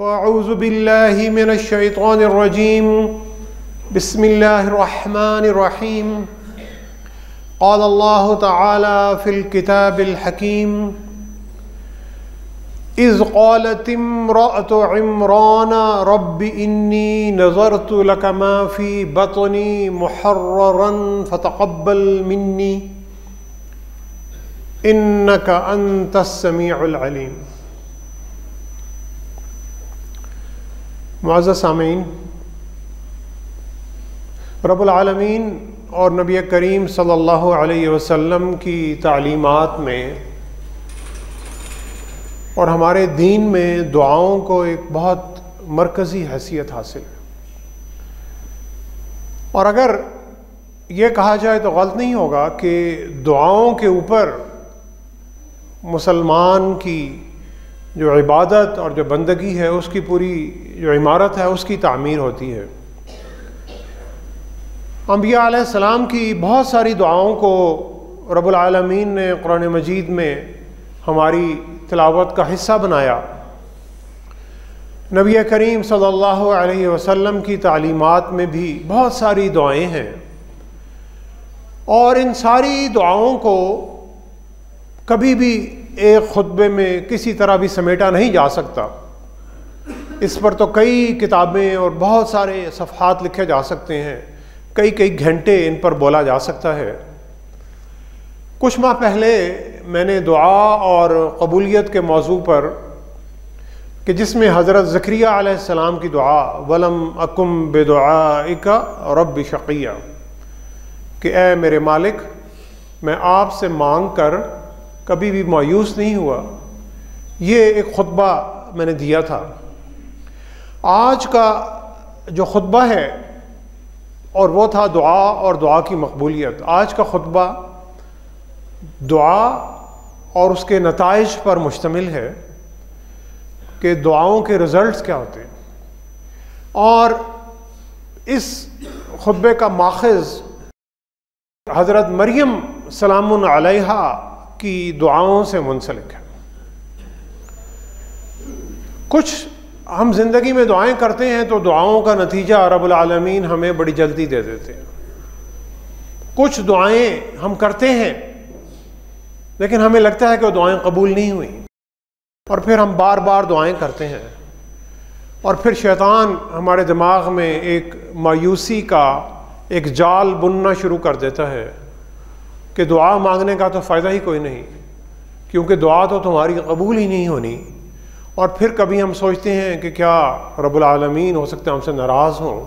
فأعوذ بالله من الشيطان الرجيم بسم الله الرحمن الرحيم قال الله تعالى في الكتاب الحكيم إذ قالت امرأة عمران رب إني نذرت لك ما في بطني محررا فتقبل مني إنك أنت السميع العليم۔ معزز سامعین، رب العالمین اور نبی کریم صلی اللہ علیہ وسلم کی تعلیمات میں اور ہمارے دین میں دعاؤں کو ایک بہت مرکزی حیثیت حاصل ہے، اور اگر یہ کہا جائے تو غلط نہیں ہوگا کہ دعاؤں کے اوپر مسلمان کی جو عبادت اور جو بندگی ہے اس کی پوری جو عمارت ہے اس کی تعمیر ہوتی ہے۔ انبیاء علیہ السلام کی بہت ساری دعاؤں کو رب العالمین نے قرآن مجید میں ہماری تلاوت کا حصہ بنایا۔ نبی کریم صلی اللہ علیہ وسلم کی تعلیمات میں بھی بہت ساری دعائیں ہیں، اور ان ساری دعاؤں کو کبھی بھی ایک خطبے میں کسی طرح بھی سمیٹا نہیں جا سکتا۔ اس پر تو کئی کتابیں اور بہت سارے صفحات لکھے جا سکتے ہیں، کئی گھنٹے ان پر بولا جا سکتا ہے۔ کچھ ماہ پہلے میں نے دعا اور قبولیت کے موضوع پر، کہ جس میں حضرت زکریا علیہ السلام کی دعا وَلَمْ أَكُمْ بِدُعَائِكَ رَبِّ شَقِيًّا، کہ اے میرے مالک، میں آپ سے مانگ کر کبھی بھی مایوس نہیں ہوا، یہ ایک خطبہ میں نے دیا تھا۔ آج کا جو خطبہ ہے اور وہ تھا دعا اور دعا کی مقبولیت، آج کا خطبہ دعا اور اس کے نتائج پر مشتمل ہے کہ دعاؤں کے رزلٹس کیا ہوتے ہیں، اور اس خطبے کا ماخذ حضرت مریم سلام علیہا کی دعاؤں سے منسلک ہے۔ کچھ ہم زندگی میں دعائیں کرتے ہیں تو دعاؤں کا نتیجہ رب العالمین ہمیں بڑی جلدی دے دیتے ہیں۔ کچھ دعائیں ہم کرتے ہیں لیکن ہمیں لگتا ہے کہ وہ دعائیں قبول نہیں ہوئیں، اور پھر ہم بار بار دعائیں کرتے ہیں، اور پھر شیطان ہمارے دماغ میں ایک مایوسی کا ایک جال بننا شروع کر دیتا ہے کہ دعا مانگنے کا تو فائدہ ہی کوئی نہیں، کیونکہ دعا تو تمہاری قبول ہی نہیں ہونی۔ اور پھر کبھی ہم سوچتے ہیں کہ کیا رب العالمین ہو سکتا ہے ہم سے ناراض ہوں،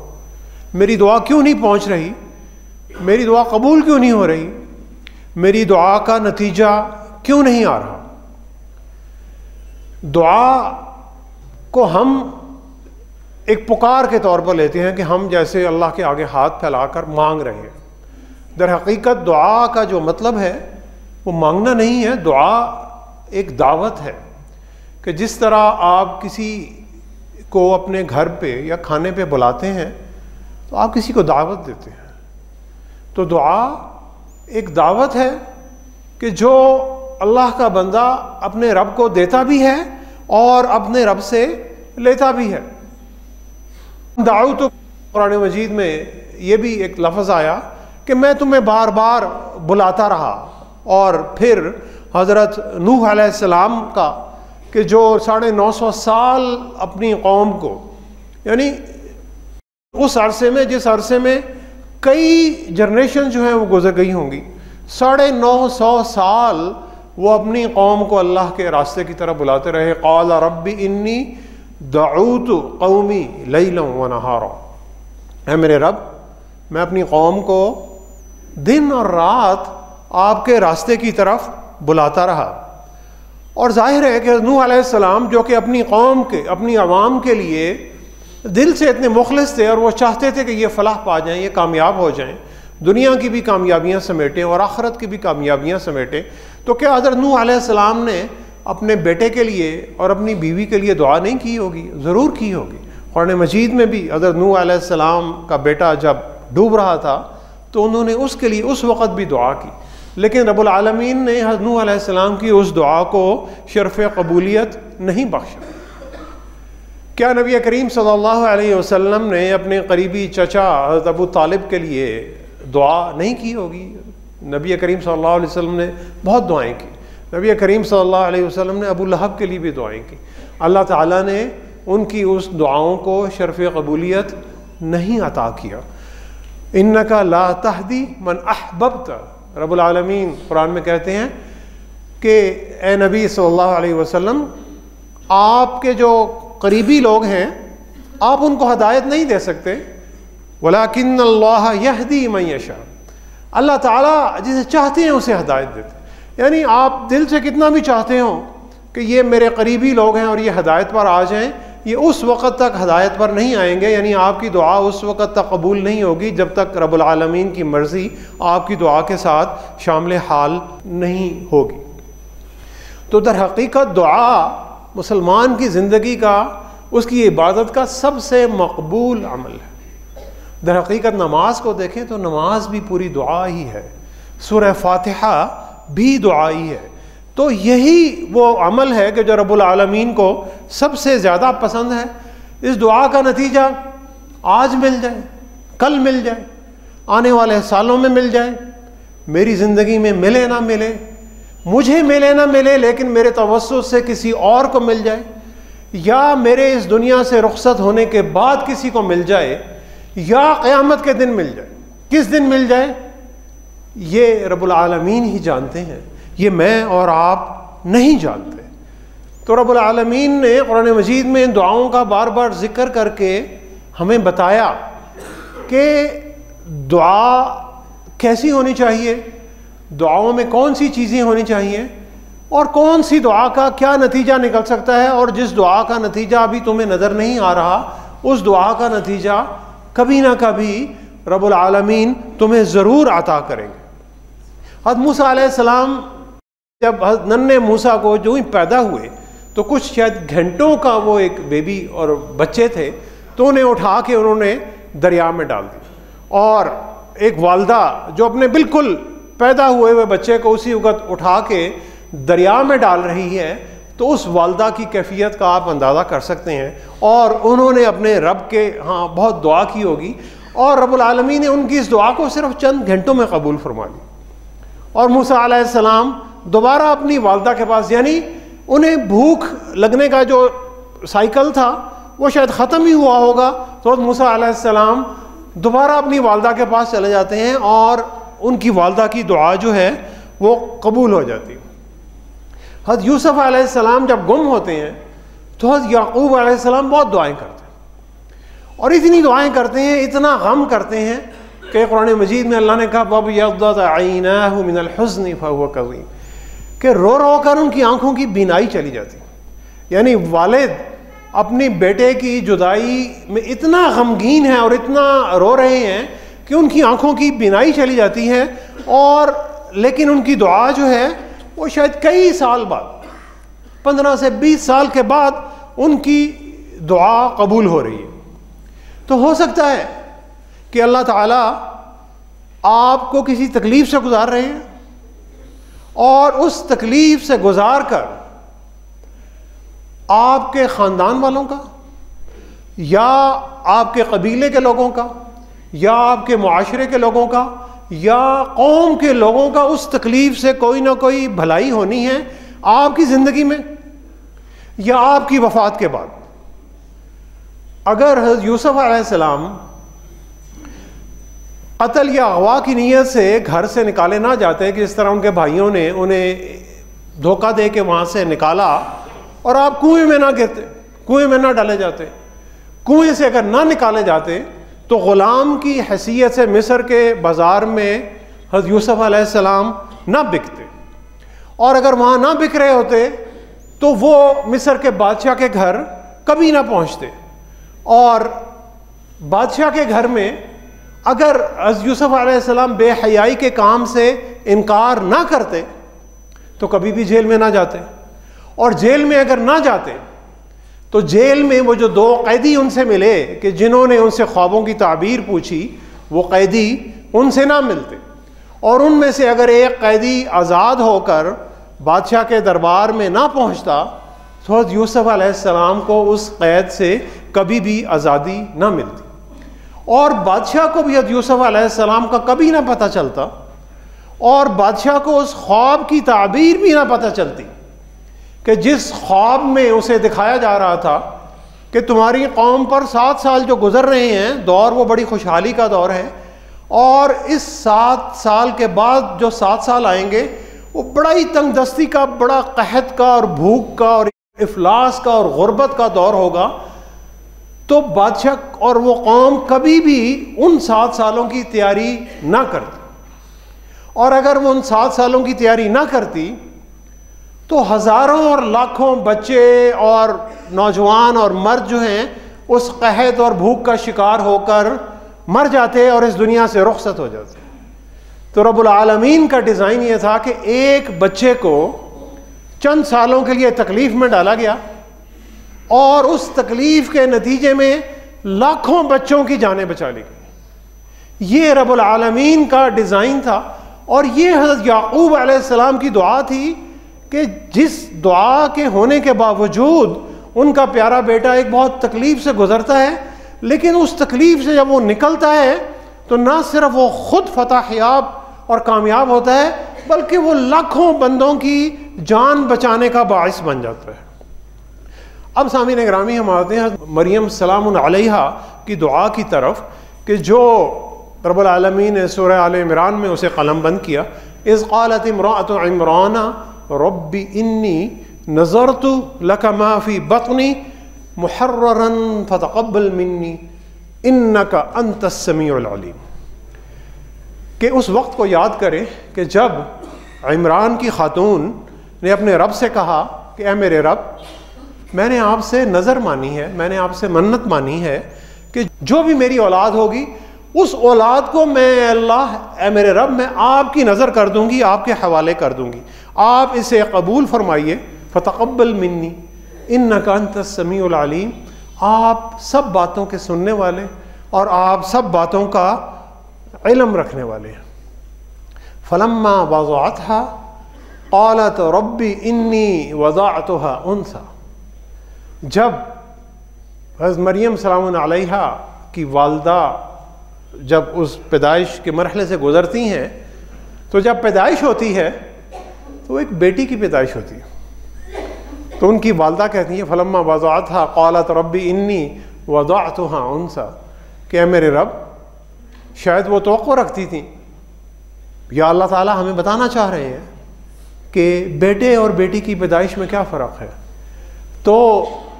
میری دعا کیوں نہیں پہنچ رہی، میری دعا قبول کیوں نہیں ہو رہی، میری دعا کا نتیجہ کیوں نہیں آ رہا۔ دعا کو ہم ایک پکار کے طور پر لیتے ہیں کہ ہم جیسے اللہ کے آگے ہاتھ پھیلا کر مانگ رہے ہیں۔ در حقیقت دعا کا جو مطلب ہے وہ مانگنا نہیں ہے، دعا ایک دعوت ہے، کہ جس طرح آپ کسی کو اپنے گھر پہ یا کھانے پہ بلاتے ہیں تو آپ کسی کو دعوت دیتے ہیں، تو دعا ایک دعوت ہے کہ جو اللہ کا بندہ اپنے رب کو دیتا بھی ہے اور اپنے رب سے لیتا بھی ہے۔ دعوت قرآن مجید میں یہ بھی ایک لفظ آیا کہ میں تمہیں بار بار بلاتا رہا، اور پھر حضرت نوح علیہ السلام کا کہ جو 950 سال اپنی قوم کو، یعنی اس عرصے میں جس عرصے میں کئی جنریشن جو ہیں وہ گزر گئی ہوں گی، 950 سال وہ اپنی قوم کو اللہ کے راستے کی طرف بلاتے رہے۔ قال رب انی دعوت قومی لیلا ونہارا، اے میرے رب، میں اپنی قوم کو دن اور رات آپ کے راستے کی طرف بلاتا رہا۔ اور ظاہر ہے کہ نوح علیہ السلام جو کہ اپنی قوم کے، اپنی عوام کے لیے دل سے اتنے مخلص تھے، اور وہ چاہتے تھے کہ یہ فلاح پا جائیں، یہ کامیاب ہو جائیں، دنیا کی بھی کامیابیاں سمیٹیں اور آخرت کی بھی کامیابیاں سمیٹیں، تو کیا حضرت نوح علیہ السلام نے اپنے بیٹے کے لیے اور اپنی بیوی کے لیے دعا نہیں کی ہوگی؟ ضرور کی ہوگی۔ قرآن مجید میں بھی حضرت نوح علیہ السلام کا بیٹا جب ڈوب رہا تھا تو انہوں نے اس کے لیے اس وقت بھی دعا کی، لیکن رب العالمین نے حضرت نوح علیہ السلام کی اس دعا کو شرف قبولیت نہیں بخشا۔ کیا نبی کریم صلی اللہ علیہ وسلم نے اپنے قریبی چچا حضرت ابو طالب کے لیے دعا نہیں کی ہوگی؟ نبی کریم صلی اللہ علیہ وسلم نے بہت دعائیں کی. نبی کریم صلی اللہ علیہ وسلم نے ابو لہب کے لیے بھی دعائیں کی. اللہ تعالیٰ نے ان کی اس دعاؤں کو شرف قبولیت نہیں عطا کیا. انک لا تہدی من احببت. رب العالمین قرآن میں کہتے ہیں کہ اے نبی صلی اللہ علیہ وسلم، آپ کے جو قریبی لوگ ہیں آپ ان کو ہدایت نہیں دے سکتے. ولیکن اللہ یہدی من یشاء. اللہ تعالیٰ جسے چاہتے ہیں اسے ہدایت دیتے ہیں. یعنی آپ دل سے کتنا بھی چاہتے ہوں کہ یہ میرے قریبی لوگ ہیں اور یہ ہدایت پر آ جائیں، یہ اس وقت تک ہدایت پر نہیں آئیں گے. یعنی آپ کی دعا اس وقت تک قبول نہیں ہوگی جب تک رب العالمین کی مرضی آپ کی دعا کے ساتھ شامل حال نہیں ہوگی. تو در حقیقت دعا مسلمان کی زندگی کا، اس کی عبادت کا سب سے مقبول عمل ہے. در حقیقت نماز کو دیکھیں تو نماز بھی پوری دعا ہی ہے، سورہ فاتحہ بھی دعا ہی ہے. تو یہی وہ عمل ہے کہ جو رب العالمین کو سب سے زیادہ پسند ہے. اس دعا کا نتیجہ آج مل جائے، کل مل جائے، آنے والے سالوں میں مل جائے، میری زندگی میں ملے نہ ملے، مجھے ملے نہ ملے لیکن میرے توسط سے کسی اور کو مل جائے، یا میرے اس دنیا سے رخصت ہونے کے بعد کسی کو مل جائے، یا قیامت کے دن مل جائے. کس دن مل جائے یہ رب العالمین ہی جانتے ہیں، یہ میں اور آپ نہیں جانتے. تو رب العالمین نے قرآن مجید میں ان دعاؤں کا بار بار ذکر کر کے ہمیں بتایا کہ دعا کیسی ہونی چاہیے، دعاؤں میں کون سی چیزیں ہونی چاہیے، اور کون سی دعا کا کیا نتیجہ نکل سکتا ہے. اور جس دعا کا نتیجہ ابھی تمہیں نظر نہیں آ رہا، اس دعا کا نتیجہ کبھی نہ کبھی رب العالمین تمہیں ضرور عطا کریں گے. حضرت موسیٰ علیہ السلام جب ننھے موسیٰ کو جو ہی پیدا ہوئے تو کچھ شاید گھنٹوں کا وہ ایک بیبی اور بچے تھے، تو انہیں اٹھا کے انہوں نے دریا میں ڈال دیا. اور ایک والدہ جو اپنے بالکل پیدا ہوئے ہوئے بچے کو اسی وقت اٹھا کے دریا میں ڈال رہی ہے، تو اس والدہ کی کیفیت کا آپ اندازہ کر سکتے ہیں. اور انہوں نے اپنے رب کے ہاں بہت دعا کی ہوگی، اور رب العالمین نے ان کی اس دعا کو صرف چند گھنٹوں میں قبول فرما لی. اور موسیٰ علیہ السلام دوبارہ اپنی والدہ کے پاس، یعنی انہیں بھوک لگنے کا جو سائیکل تھا وہ شاید ختم ہی ہوا ہوگا، تو موسیٰ علیہ السلام دوبارہ اپنی والدہ کے پاس چلے جاتے ہیں اور ان کی والدہ کی دعا جو ہے وہ قبول ہو جاتی ہے. حضرت یوسف علیہ السلام جب گم ہوتے ہیں تو حضرت یعقوب علیہ السلام بہت دعائیں کرتے ہیں، اور اتنی دعائیں کرتے ہیں، اتنا غم کرتے ہیں کہ قرآن مجید میں اللہ نے کہا وَابْيَضَّتْ عَيْنَاهُ مِنَ الْحُزْنِ فَهُوَ كَظِيمٌ، کہ رو رو کر ان کی آنکھوں کی بینائی چلی جاتی. یعنی والد اپنی بیٹے کی جدائی میں اتنا غمگین ہے اور اتنا رو رہے ہیں کہ ان کی آنکھوں کی بینائی چلی جاتی ہے. اور لیکن ان کی دعا جو ہے وہ شاید کئی سال بعد، 15 سے 20 سال کے بعد ان کی دعا قبول ہو رہی ہے. تو ہو سکتا ہے کہ اللہ تعالیٰ آپ کو کسی تکلیف سے گزار رہے ہیں، اور اس تکلیف سے گزار کر آپ کے خاندان والوں کا، یا آپ کے قبیلے کے لوگوں کا، یا آپ کے معاشرے کے لوگوں کا، یا قوم کے لوگوں کا اس تکلیف سے کوئی نہ کوئی بھلائی ہونی ہے آپ کی زندگی میں یا آپ کی وفات کے بعد. اگر حضرت یوسف علیہ السلام قتل یا اغوا کی نیت سے گھر سے نکالے نہ جاتے کہ جس طرح ان کے بھائیوں نے انہیں دھوکہ دے کے وہاں سے نکالا، اور آپ کنویں میں نہ گرتے، کنویں میں نہ ڈالے جاتے، کنویں سے اگر نہ نکالے جاتے تو غلام کی حیثیت سے مصر کے بازار میں حضرت یوسف علیہ السلام نہ بکتے، اور اگر وہاں نہ بک رہے ہوتے تو وہ مصر کے بادشاہ کے گھر کبھی نہ پہنچتے. اور بادشاہ کے گھر میں اگر حضرت یوسف علیہ السلام بے حیائی کے کام سے انکار نہ کرتے تو کبھی بھی جیل میں نہ جاتے، اور جیل میں اگر نہ جاتے تو جیل میں وہ جو 2 قیدی ان سے ملے کہ جنہوں نے ان سے خوابوں کی تعبیر پوچھی، وہ قیدی ان سے نہ ملتے، اور ان میں سے اگر ایک قیدی آزاد ہو کر بادشاہ کے دربار میں نہ پہنچتا تو حضرت یوسف علیہ السلام کو اس قید سے کبھی بھی آزادی نہ ملتی، اور بادشاہ کو بھی حضرت یوسف علیہ السلام کا کبھی نہ پتہ چلتا، اور بادشاہ کو اس خواب کی تعبیر بھی نہ پتہ چلتی کہ جس خواب میں اسے دکھایا جا رہا تھا کہ تمہاری قوم پر 7 سال جو گزر رہے ہیں دور، وہ بڑی خوشحالی کا دور ہے، اور اس 7 سال کے بعد جو 7 سال آئیں گے وہ بڑا ہی تنگ دستی کا، بڑا قحط کا اور بھوک کا اور افلاس کا اور غربت کا دور ہوگا۔ تو بادشاہ اور وہ قوم کبھی بھی ان 7 سالوں کی تیاری نہ کرتی، اور اگر وہ ان 7 سالوں کی تیاری نہ کرتی تو ہزاروں اور لاکھوں بچے اور نوجوان اور مرد جو ہیں اس قحط اور بھوک کا شکار ہو کر مر جاتے اور اس دنیا سے رخصت ہو جاتے۔ تو رب العالمین کا ڈیزائن یہ تھا کہ ایک بچے کو چند سالوں کے لیے تکلیف میں ڈالا گیا، اور اس تکلیف کے نتیجے میں لاکھوں بچوں کی جانیں بچا لی گئی۔ یہ رب العالمین کا ڈیزائن تھا، اور یہ حضرت یعقوب علیہ السلام کی دعا تھی کہ جس دعا کے ہونے کے باوجود ان کا پیارا بیٹا ایک بہت تکلیف سے گزرتا ہے، لیکن اس تکلیف سے جب وہ نکلتا ہے تو نہ صرف وہ خود فتح یاب اور کامیاب ہوتا ہے، بلکہ وہ لاکھوں بندوں کی جان بچانے کا باعث بن جاتا ہے۔ اب سامعین گرامی، ہم آتے ہیں مریم سلام علیہا کی دعا کی طرف کہ جو رب العالمین نے سورہ آل عمران میں اسے قلم بند کیا۔ اذ قالت امرأۃ عمران رب انی نظرت لک ما فی بطنی محررا فتقبل منی انک انت السمیع العلیم، کہ اس وقت کو یاد کرے کہ جب عمران کی خاتون نے اپنے رب سے کہا کہ اے میرے رب، میں نے آپ سے نظر مانی ہے، میں نے آپ سے منت مانی ہے کہ جو بھی میری اولاد ہوگی اس اولاد کو میں اللہ، اے میرے رب، میں آپ کی نظر کر دوں گی، آپ کے حوالے کر دوں گی، آپ اسے قبول فرمائیے۔ فتقبل منی انک انت السمیع العلیم، آپ سب باتوں کے سننے والے اور آپ سب باتوں کا علم رکھنے والے ہیں۔ فلما وضعتها قالت رب انی وضعتها انثى، جب حضرت مریم سلام علیہا کی والدہ جب اس پیدائش کے مرحلے سے گزرتی ہیں تو جب پیدائش ہوتی ہے تو ایک بیٹی کی پیدائش ہوتی ہے، تو ان کی والدہ کہتی ہیں فلما وضعتها قالت رب انی وضعتها انثى، کہ اے میرے رب، شاید وہ توقع رکھتی تھیں یا اللہ تعالیٰ ہمیں بتانا چاہ رہے ہیں کہ بیٹے اور بیٹی کی پیدائش میں کیا فرق ہے۔ تو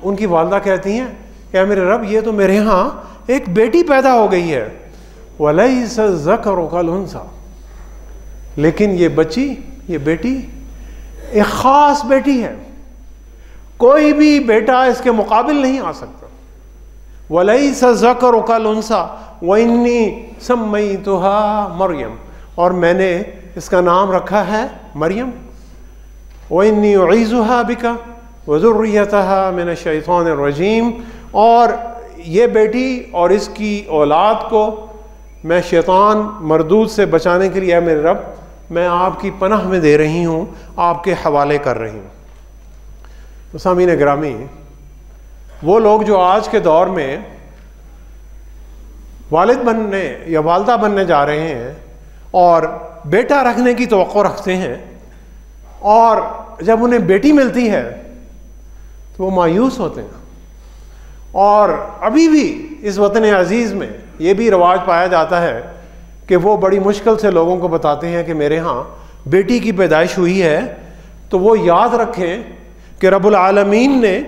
ان کی والدہ کہتی ہیں کہ اے میرے رب، یہ تو میرے ہاں ایک بیٹی پیدا ہو گئی ہے، وَلَيْسَ الذَّكَرُ كَالْأُنثَىٰ، لیکن یہ بچی، یہ بیٹی ایک خاص بیٹی ہے، کوئی بھی بیٹا اس کے مقابل نہیں آ سکتا۔ وَلَيْسَ الذَّكَرُ كَالْأُنثَىٰ وَإِنِّي سَمَّيْتُهَا مریم، اور میں نے اس کا نام رکھا ہے مریم۔ وَإِنِّي أُعِيذُهَا بِكَ وَذُرِّيَّتَهَا مِنَ الشَّيْطَانِ الرَّجِيمِ، اور یہ بیٹی اور اس کی اولاد کو میں شیطان مردود سے بچانے کے لیے، اے میرے رب، میں آپ کی پناہ میں دے رہی ہوں، آپ کے حوالے کر رہی ہوں۔ تو سامعین گرامی، وہ لوگ جو آج کے دور میں والد بننے یا والدہ بننے جا رہے ہیں اور بیٹا رکھنے کی توقع رکھتے ہیں، اور جب انہیں بیٹی ملتی ہے تو وہ مایوس ہوتے ہیں، اور ابھی بھی اس وطن عزیز میں یہ بھی رواج پایا جاتا ہے کہ وہ بڑی مشکل سے لوگوں کو بتاتے ہیں کہ میرے ہاں بیٹی کی پیدائش ہوئی ہے، تو وہ یاد رکھیں کہ رب العالمین نے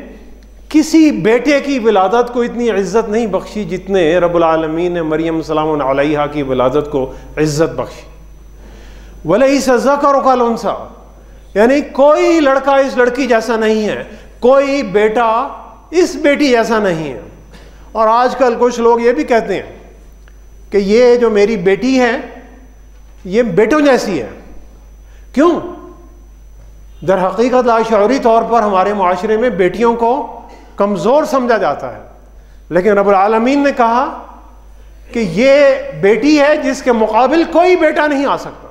کسی بیٹے کی ولادت کو اتنی عزت نہیں بخشی جتنے رب العالمین نے مریم سلام علیہا کی ولادت کو عزت بخشی۔ وَلَيْسَ الذَّكَرُ كَالْأُنثَىٰ، یعنی کوئی لڑکا اس لڑکی جیسا نہیں ہے، کوئی بیٹا اس بیٹی جیسا نہیں ہے۔ اور آج کل کچھ لوگ یہ بھی کہتے ہیں کہ یہ جو میری بیٹی ہے یہ بیٹوں جیسی ہے۔ کیوں؟ در حقیقت لاشعوری طور پر ہمارے معاشرے میں بیٹیوں کو کمزور سمجھا جاتا ہے، لیکن رب العالمین نے کہا کہ یہ بیٹی ہے جس کے مقابل کوئی بیٹا نہیں آ سکتا،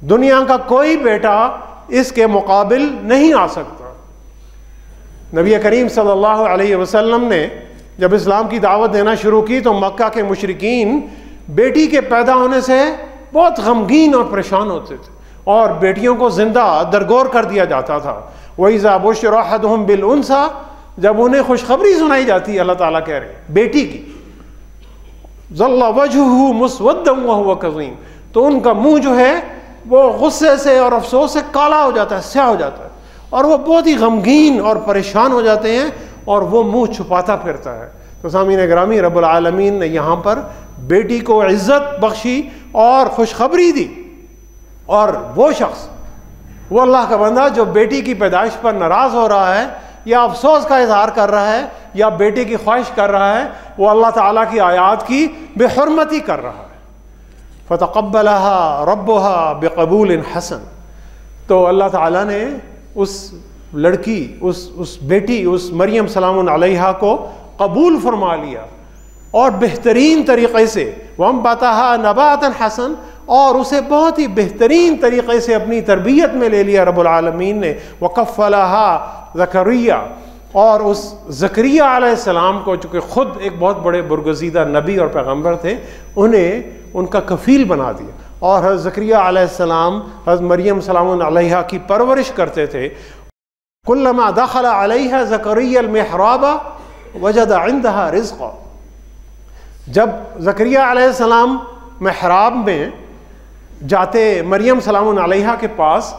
دنیا کا کوئی بیٹا اس کے مقابل نہیں آ سکتا۔ نبی کریم صلی اللہ علیہ وسلم نے جب اسلام کی دعوت دینا شروع کی تو مکہ کے مشرکین بیٹی کے پیدا ہونے سے بہت غمگین اور پریشان ہوتے تھے، اور بیٹیوں کو زندہ درگور کر دیا جاتا تھا۔ وَإِذَا بُشِّرَ أَحَدُهُم بِالْأُنثىٰ، جب انہیں خوشخبری سنائی جاتی ہے، اللہ تعالیٰ کہہ رہے ہیں بیٹی کی، ظَلَّ وَجْهُهُ مُسْوَدًّا وَهُوَ كَظِيمٌ، تو ان کا منہ جو ہے وہ غصے سے اور افسوس سے کالا ہو جاتا ہے، سیاہ ہو جاتا ہے، اور وہ بہت ہی غمگین اور پریشان ہو جاتے ہیں، اور وہ منہ چھپاتا پھرتا ہے۔ تو سامعین گرامی، رب العالمین نے یہاں پر بیٹی کو عزت بخشی اور خوشخبری دی، اور وہ شخص، وہ اللہ کا بندہ جو بیٹی کی پیدائش پر ناراض ہو رہا ہے یا افسوس کا اظہار کر رہا ہے یا بیٹے کی خواہش کر رہا ہے، وہ اللہ تعالیٰ کی آیات کی بے حرمتی کر رہا ہے۔ فَتَقَبَّلَهَا رَبُّهَا بِقَبُولٍ حَسَنٍ، تو اللہ تعالیٰ نے اس لڑکی، اس بیٹی، اس مریم سلام علیہا کو قبول فرما لیا، اور بہترین طریقے سے وَأَنبَتَهَا نَبَاتًا حَسَنًا، اور اسے بہت ہی بہترین طریقے سے اپنی تربیت میں لے لیا رب العالمین نے۔ وَكَفَّلَهَا زَكَرِيَّا، اور اس زکریہ علیہ السلام کو، چونکہ خود ایک بہت بڑے برگزیدہ نبی اور پیغمبر تھے، انہیں ان کا کفیل بنا دیا، اور حضرت زکریہ علیہ السلام حضرت مریم سلام علیہا کی پرورش کرتے تھے۔ كُلَّمَا دَخَلَ عَلَيْهَا زَكَرِيَّا الْمِحْرَابَ وَجَدَ عِندَهَا رِزْقًا، جب زکریہ علیہ السلام محراب میں جاتے مریم سلام علیہا کے پاس،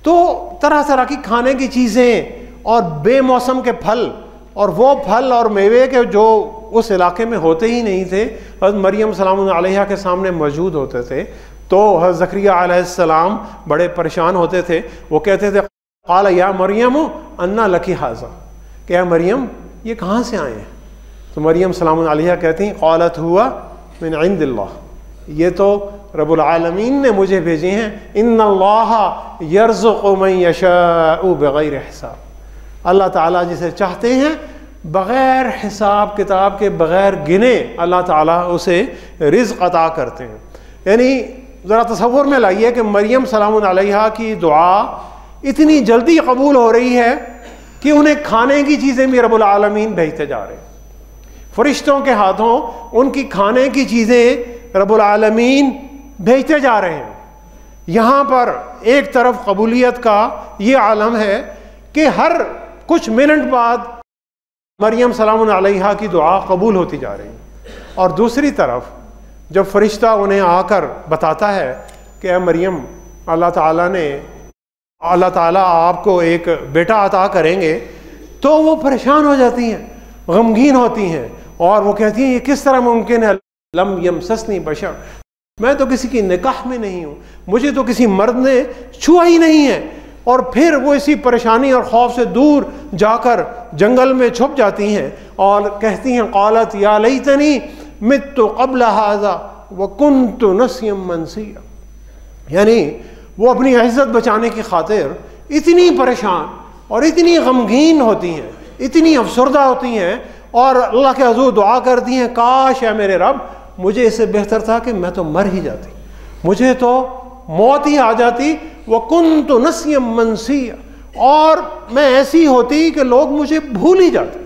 تو طرح طرح کی کھانے کی چیزیں اور بے موسم کے پھل، اور وہ پھل اور میوے کے جو اس علاقے میں ہوتے ہی نہیں تھے، حضرت مریم سلام علیہا کے سامنے موجود ہوتے تھے۔ تو حضرت زکریہ علیہ السلام بڑے پریشان ہوتے تھے، وہ کہتے تھے قال یا مریم انا لکی ھذا، کہ اے مریم یہ کہاں سے آئے ہیں؟ تو مریم سلام علیہا کہتی ہیں قالت ہوا من عند اللہ، یہ تو رب العالمین نے مجھے بھیجے ہیں۔ ان اللہ یرزق من یشاء بغیر حساب، اللہ تعالیٰ جسے چاہتے ہیں بغیر حساب کتاب کے، بغیر گنے اللہ تعالیٰ اسے رزق عطا کرتے ہیں۔ یعنی ذرا تصور میں لائیے کہ مریم سلام علیہا کی دعا اتنی جلدی قبول ہو رہی ہے کہ انہیں کھانے کی چیزیں بھی رب العالمین بھیجتے جا رہے ہیں، فرشتوں کے ہاتھوں ان کی کھانے کی چیزیں رب العالمین بھیجتے جا رہے ہیں۔ یہاں پر ایک طرف قبولیت کا یہ عالم ہے کہ ہر کچھ منٹ بعد مریم سلام علیہا کی دعا قبول ہوتی جا رہی ہے، اور دوسری طرف جب فرشتہ انہیں آ کر بتاتا ہے کہ اے مریم اللہ تعالیٰ آپ کو ایک بیٹا عطا کریں گے، تو وہ پریشان ہو جاتی ہیں، غمگین ہوتی ہیں، اور وہ کہتی ہیں یہ کس طرح ممکن ہے؟ لم یمسسنی بشر، میں تو کسی کی نکاح میں نہیں ہوں، مجھے تو کسی مرد نے چھوا ہی نہیں ہے۔ اور پھر وہ اسی پریشانی اور خوف سے دور جا کر جنگل میں چھپ جاتی ہیں اور کہتی ہیں قالت یا لیتنی مت قبل ھذا وکنت نسیا منسیا، یعنی وہ اپنی عزت بچانے کی خاطر اتنی پریشان اور اتنی غمگین ہوتی ہیں، اتنی افسردہ ہوتی ہیں، اور اللہ کے حضور دعا کرتی ہیں کاش اے میرے رب مجھے اس سے بہتر تھا کہ میں تو مر ہی جاتی، مجھے تو موت ہی آ جاتی، وَكُنْتُ نَسْيًا مَنْسِيًّا، اور میں ایسی ہوتی کہ لوگ مجھے بھول ہی جاتے،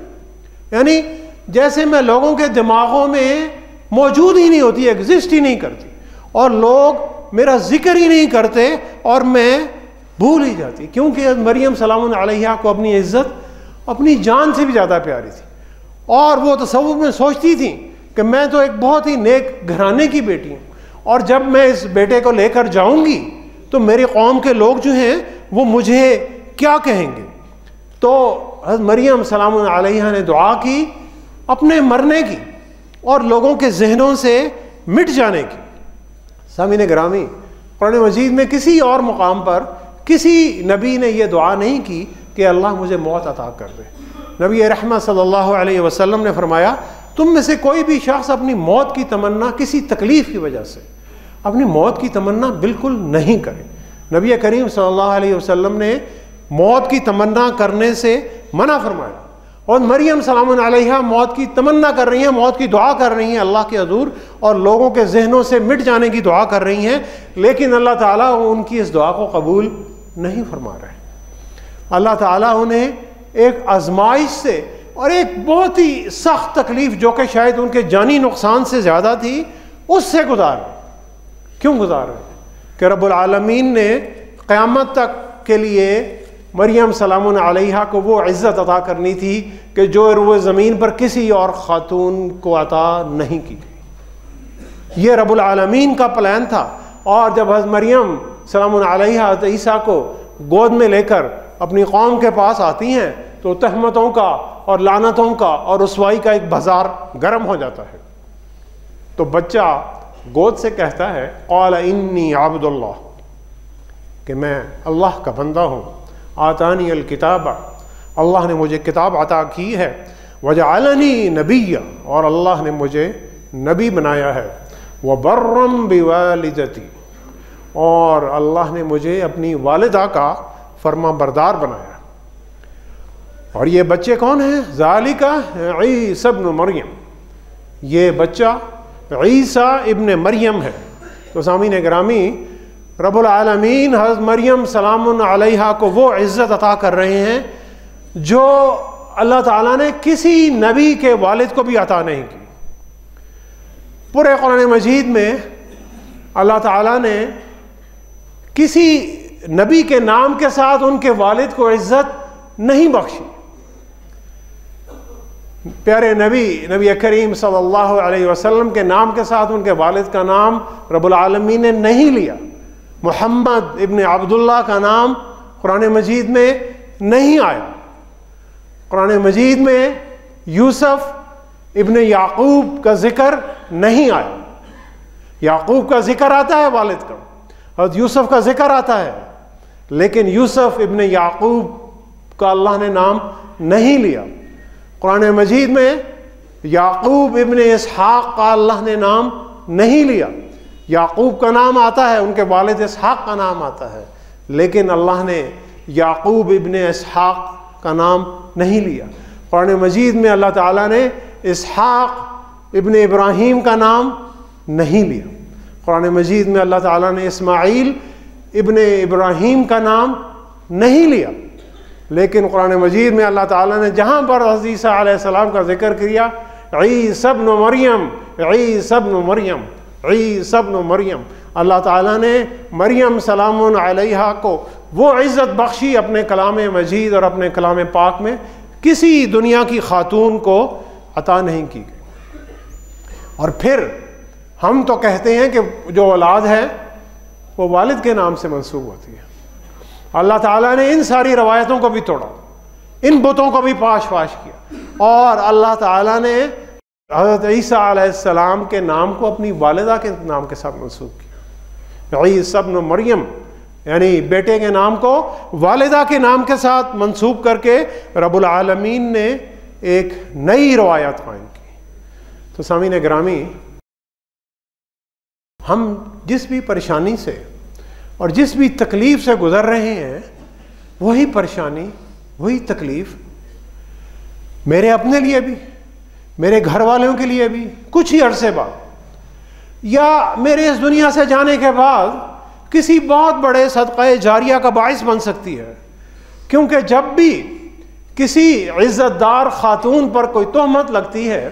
یعنی جیسے میں لوگوں کے دماغوں میں موجود ہی نہیں ہوتی، ایگزسٹ ہی نہیں کرتی، اور لوگ میرا ذکر ہی نہیں کرتے اور میں بھول ہی جاتی، کیونکہ مریم سلام علیہا کو اپنی عزت اپنی جان سے بھی زیادہ پیاری تھی، اور وہ تصور میں سوچتی تھی کہ میں تو ایک بہت ہی نیک گھرانے کی بیٹی ہوں، اور جب میں اس بیٹے کو لے کر جاؤں گی تو میری قوم کے لوگ جو ہیں وہ مجھے کیا کہیں گے؟ تو حضرت مریم سلام علیہا نے دعا کی اپنے مرنے کی اور لوگوں کے ذہنوں سے مٹ جانے کی۔ سامعین گرامی، قرآن مجید میں کسی اور مقام پر کسی نبی نے یہ دعا نہیں کی کہ اللہ مجھے موت عطا کر دے۔ نبی رحمت صلی اللہ علیہ وسلم نے فرمایا تم میں سے کوئی بھی شخص اپنی موت کی تمنا کسی تکلیف کی وجہ سے اپنی موت کی تمنا بالکل نہیں کرے۔ نبی کریم صلی اللہ علیہ وسلم نے موت کی تمنا کرنے سے منع فرمایا، اور مریم سلام علیہا موت کی تمنا کر رہی ہیں، موت کی دعا کر رہی ہیں اللہ کے حضور، اور لوگوں کے ذہنوں سے مٹ جانے کی دعا کر رہی ہیں، لیکن اللہ تعالیٰ ان کی اس دعا کو قبول نہیں فرما رہے۔ اللہ تعالیٰ انہیں ایک آزمائش سے اور ایک بہت ہی سخت تکلیف جو کہ شاید ان کے جانی نقصان سے زیادہ تھی اس سے گزار رہے. کیوں گزار رہے؟ کہ رب العالمین نے قیامت تک کے لیے مریم سلام علیہا کو وہ عزت عطا کرنی تھی کہ جو روئے زمین پر کسی اور خاتون کو عطا نہیں کی گئی. یہ رب العالمین کا پلان تھا. اور جب حضرت مریم سلام علیہا حضرت عیسیٰ کو گود میں لے کر اپنی قوم کے پاس آتی ہیں تو تہمتوں کا اور لعنتوں کا اور رسوائی کا ایک بازار گرم ہو جاتا ہے. تو بچہ گود سے کہتا ہے قال انی عبد اللہ، کہ میں اللہ کا بندہ ہوں. آتانی الکتاب، اللہ نے مجھے کتاب عطا کی ہے. وجعلنی نبیا، اور اللہ نے مجھے نبی بنایا ہے. وبرم بوالدتی، اور اللہ نے مجھے اپنی والدہ کا فرما بردار بنایا. اور یہ بچے کون ہیں؟ ذالک عیسی ابن مریم، یہ بچہ عیسیٰ ابن مریم ہے. تو سامعین گرامی، رب العالمین حضرت مریم سلام علیہا کو وہ عزت عطا کر رہے ہیں جو اللہ تعالیٰ نے کسی نبی کے والد کو بھی عطا نہیں کی. پورے قرآن مجید میں اللہ تعالیٰ نے کسی نبی کے نام کے ساتھ ان کے والد کو عزت نہیں بخشی. پیارے نبی کریم صلی اللہ علیہ وسلم کے نام کے ساتھ ان کے والد کا نام رب العالمین نے نہیں لیا. محمد ابن عبداللہ کا نام قرآن مجید میں نہیں آیا. قرآن مجید میں یوسف ابن یعقوب کا ذکر نہیں آیا. یعقوب کا ذکر آتا ہے والد کا، حضرت یوسف کا ذکر آتا ہے، لیکن یوسف ابن یعقوب کا اللہ نے نام نہیں لیا. قرآن مجید میں یعقوب ابن اسحاق کا اللہ نے نام نہیں لیا. یعقوب کا نام آتا ہے، ان کے والد اسحاق کا نام آتا ہے، لیکن اللہ نے یعقوب ابن اسحاق کا نام نہیں لیا. قرآن مجید میں اللہ تعالیٰ نے اسحاق ابن ابراہیم کا نام نہیں لیا. قرآن مجید میں اللہ تعالیٰ نے اسماعیل ابن ابراہیم کا نام نہیں لیا. لیکن قرآن مجید میں اللہ تعالیٰ نے جہاں پر حضرت عیسیٰ علیہ السلام کا ذکر کیا، عیسی ابن مریم، عیسی ابن مریم، عیسی ابن مریم، اللہ تعالیٰ نے مریم سلام علیہا کو وہ عزت بخشی اپنے کلام مجید اور اپنے کلام پاک میں کسی دنیا کی خاتون کو عطا نہیں کی گئی. اور پھر ہم تو کہتے ہیں کہ جو اولاد ہے وہ والد کے نام سے منسوب ہوتی ہے. اللہ تعالیٰ نے ان ساری روایتوں کو بھی توڑا، ان بتوں کو بھی پاش کیا، اور اللہ تعالیٰ نے حضرت عیسیٰ علیہ السلام کے نام کو اپنی والدہ کے نام کے ساتھ منسوب کیا. عیسی ابن مریم، یعنی بیٹے کے نام کو والدہ کے نام کے ساتھ منسوب کر کے رب العالمین نے ایک نئی روایت قائم کی. تو سامعین گرامی، ہم جس بھی پریشانی سے اور جس بھی تکلیف سے گزر رہے ہیں، وہی پریشانی، وہی تکلیف میرے اپنے لیے بھی، میرے گھر والوں کے لیے بھی کچھ ہی عرصے بعد یا میرے اس دنیا سے جانے کے بعد کسی بہت بڑے صدقہ جاریہ کا باعث بن سکتی ہے. کیونکہ جب بھی کسی عزت دار خاتون پر کوئی تہمت لگتی ہے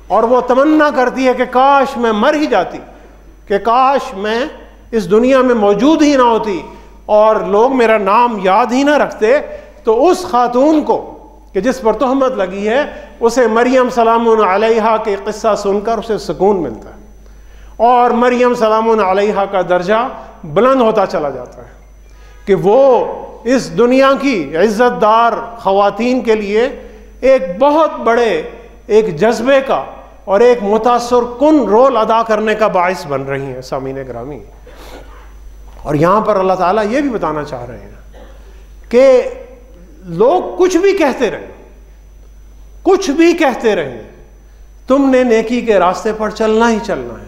اور وہ تمنا کرتی ہے کہ کاش میں مر ہی جاتی، کہ کاش میں اس دنیا میں موجود ہی نہ ہوتی اور لوگ میرا نام یاد ہی نہ رکھتے، تو اس خاتون کو کہ جس پر تہمت لگی ہے، اسے مریم سلام علیہا کے قصہ سن کر اسے سکون ملتا ہے، اور مریم سلام علیہا کا درجہ بلند ہوتا چلا جاتا ہے کہ وہ اس دنیا کی عزت دار خواتین کے لیے ایک بہت بڑے ایک جذبے کا اور ایک متاثر کن رول ادا کرنے کا باعث بن رہی ہیں. سامعین گرامی، اور یہاں پر اللہ تعالیٰ یہ بھی بتانا چاہ رہے ہیں کہ لوگ کچھ بھی کہتے رہیں، کچھ بھی کہتے رہیں، تم نے نیکی کے راستے پر چلنا ہی چلنا ہے،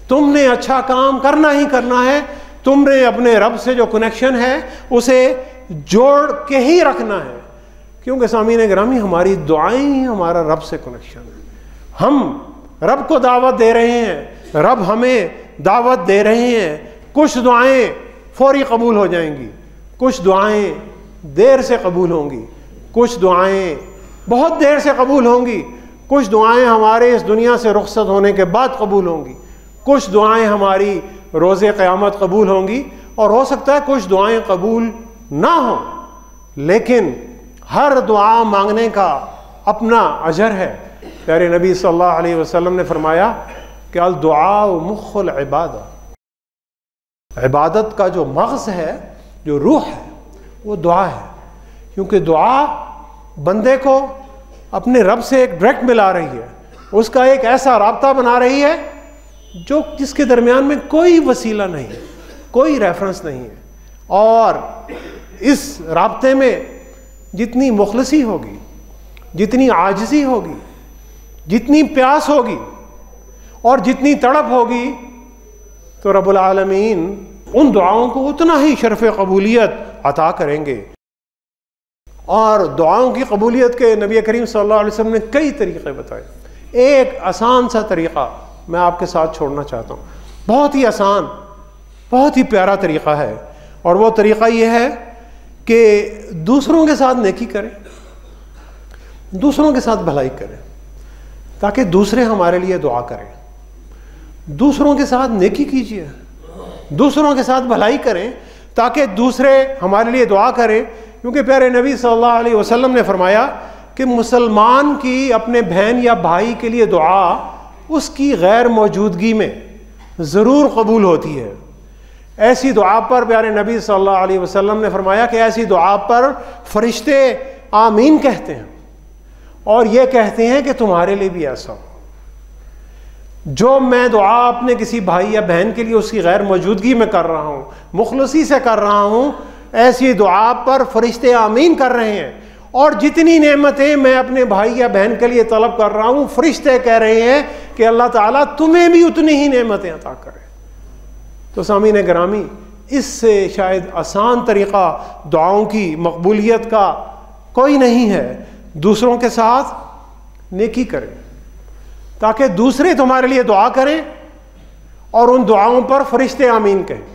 تم نے اچھا کام کرنا ہی کرنا ہے، تم نے اپنے رب سے جو کنیکشن ہے اسے جوڑ کے ہی رکھنا ہے. کیونکہ سامعین گرامی، ہماری دعائیں ہی ہمارا رب سے کنیکشن ہے. ہم رب کو دعوت دے رہے ہیں، رب ہمیں دعوت دے رہے ہیں. کچھ دعائیں فوری قبول ہو جائیں گی، کچھ دعائیں دیر سے قبول ہوں گی، کچھ دعائیں بہت دیر سے قبول ہوں گی، کچھ دعائیں ہمارے اس دنیا سے رخصت ہونے کے بعد قبول ہوں گی، کچھ دعائیں ہماری روز قیامت قبول ہوں گی، اور ہو سکتا ہے کچھ دعائیں قبول نہ ہوں، لیکن ہر دعا مانگنے کا اپنا اجر ہے۔ پیارے نبی صلی اللہ علیہ وسلم نے فرمایا کہ الدعاء مخ العبادہ، عبادت کا جو مغز ہے، جو روح ہے، وہ دعا ہے، کیونکہ دعا بندے کو اپنے رب سے ایک ڈائریکٹ ملا رہی ہے، اس کا ایک ایسا رابطہ بنا رہی ہے جس کے درمیان میں کوئی وسیلہ نہیں ہے، کوئی ریفرنس نہیں ہے، اور اس رابطے میں جتنی مخلصی ہوگی، جتنی عاجزی ہوگی، جتنی پیاس ہوگی اور جتنی تڑپ ہوگی، تو رب العالمین ان دعاؤں کو اتنا ہی شرف قبولیت عطا کریں گے۔ اور دعاؤں کی قبولیت کے نبی کریم صلی اللہ علیہ وسلم نے کئی طریقے بتائے۔ ایک آسان سا طریقہ میں آپ کے ساتھ چھوڑنا چاہتا ہوں، بہت ہی آسان، بہت ہی پیارا طریقہ ہے، اور وہ طریقہ یہ ہے کہ دوسروں کے ساتھ نیکی کریں، دوسروں کے ساتھ بھلائی کریں، تاکہ دوسرے ہمارے لیے دعا کریں۔ دوسروں کے ساتھ نیکی کیجیے، دوسروں کے ساتھ بھلائی کریں، تاکہ دوسرے ہمارے لیے دعا کریں، کیونکہ پیارے نبی صلی اللہ علیہ وسلم نے فرمایا کہ مسلمان کی اپنے بہن یا بھائی کے لیے دعا اس کی غیر موجودگی میں ضرور قبول ہوتی ہے۔ ایسی دعا پر پیارے نبی صلی اللہ علیہ وسلم نے فرمایا کہ ایسی دعا پر فرشتے آمین کہتے ہیں، اور یہ کہتے ہیں کہ تمہارے لیے بھی ایسا ہو۔ جو میں دعا اپنے کسی بھائی یا بہن کے لیے اس کی غیر موجودگی میں کر رہا ہوں، مخلصی سے کر رہا ہوں، ایسی دعا پر فرشتے آمین کر رہے ہیں، اور جتنی نعمتیں میں اپنے بھائی یا بہن کے لیے طلب کر رہا ہوں، فرشتے کہہ رہے ہیں کہ اللہ تعالیٰ تمہیں بھی اتنی ہی نعمتیں عطا کرے۔ تو سامعین گرامی، اس سے شاید آسان طریقہ دعاؤں کی مقبولیت کا کوئی نہیں ہے۔ دوسروں کے ساتھ نیکی کریں تاکہ دوسرے تمہارے لیے دعا کریں اور ان دعاؤں پر فرشتے آمین کہیں۔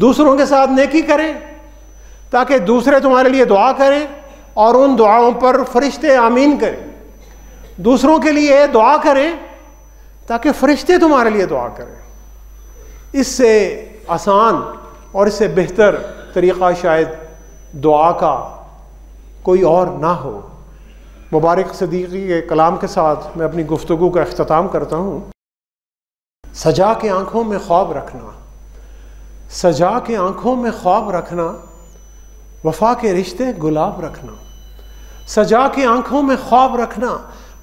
دوسروں کے ساتھ نیکی کریں تاکہ دوسرے تمہارے لیے دعا کریں اور ان دعاؤں پر فرشتے آمین کریں۔ دوسروں کے لیے دعا کریں تاکہ فرشتے تمہارے لیے دعا کریں۔ اس سے آسان اور اس سے بہتر طریقہ شاید دعا کا کوئی اور نہ ہو۔ مبارک صدیقی کے کلام کے ساتھ میں اپنی گفتگو کا اختتام کرتا ہوں۔ سجا کے آنکھوں میں خواب رکھنا، سجا کے آنکھوں میں خواب رکھنا، وفا کے رشتے گلاب رکھنا۔ سجا کے آنکھوں میں خواب رکھنا،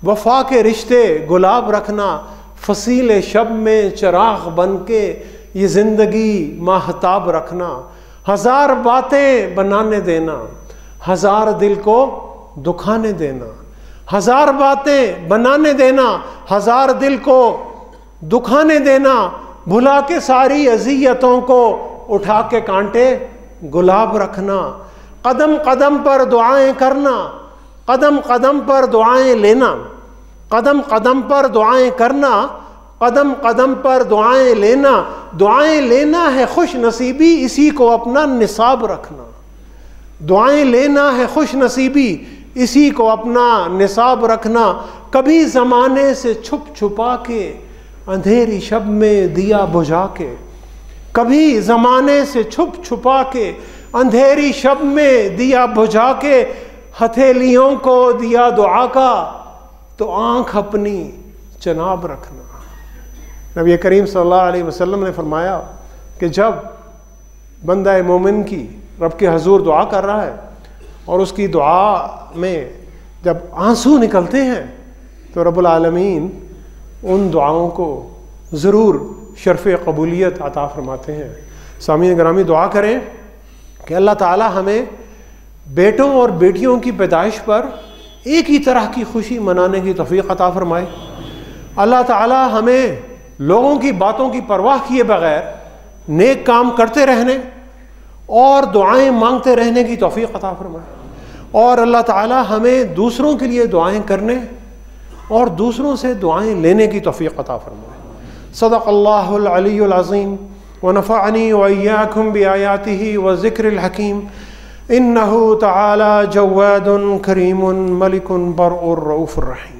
وفا کے رشتے گلاب رکھنا، فصیل شب میں چراغ بن کے یہ زندگی ماہتاب رکھنا۔ ہزار باتیں بنانے دینا، ہزار دل کو دکھانے دینا۔ ہزار باتیں بنانے دینا، ہزار دل کو دکھانے دینا۔ بھلا کے ساری اذیتوں کو اٹھا کے کانٹے گلاب رکھنا۔ قدم قدم پر دعائیں کرنا، قدم قدم پر دعائیں لینا، قدم قدم پر دعائیں کرنا، قدم قدم پر دعائیں لینا۔ دعائیں لینا ہے خوش نصیبی، اسی کو اپنا نصاب رکھنا۔ دعائیں لینا ہے خوش نصیبی، اسی کو اپنا نصاب رکھنا۔ کبھی زمانے سے چھپ چھپا کے اندھیری شب میں دیا بجھا کے، کبھی زمانے سے چھپ چھپا کے اندھیری شب میں دیا بجھا کے، ہتھیلیوں کو دیا دعا کا تو آنکھ اپنی چناب رکھنا۔ نبی کریم صلی اللہ علیہ وسلم نے فرمایا کہ جب بندہ مومن کی رب کے حضور دعا کر رہا ہے اور اس کی دعا میں جب آنسو نکلتے ہیں تو رب العالمین ان دعاؤں کو ضرور شرف قبولیت عطا فرماتے ہیں۔ سامعین گرامی، دعا کریں کہ اللہ تعالی ہمیں بیٹوں اور بیٹیوں کی پیدائش پر ایک ہی طرح کی خوشی منانے کی توفیق عطا فرمائے۔ اللہ تعالی ہمیں لوگوں کی باتوں کی پرواہ کیے بغیر نیک کام کرتے رہنے اور دعائیں مانگتے رہنے کی توفیق عطا فرمائے، اور اللہ تعالی ہمیں دوسروں کے لیے دعائیں کرنے اور دوسروں سے دعائیں لینے کی توفیق عطا فرمائے۔ صدق اللہ العلی العظیم ونفعنی وإياكم بآیاتہ وذکر الحکیم۔ انہ تعالی جواد کریم ملک برء رؤوف الرحیم۔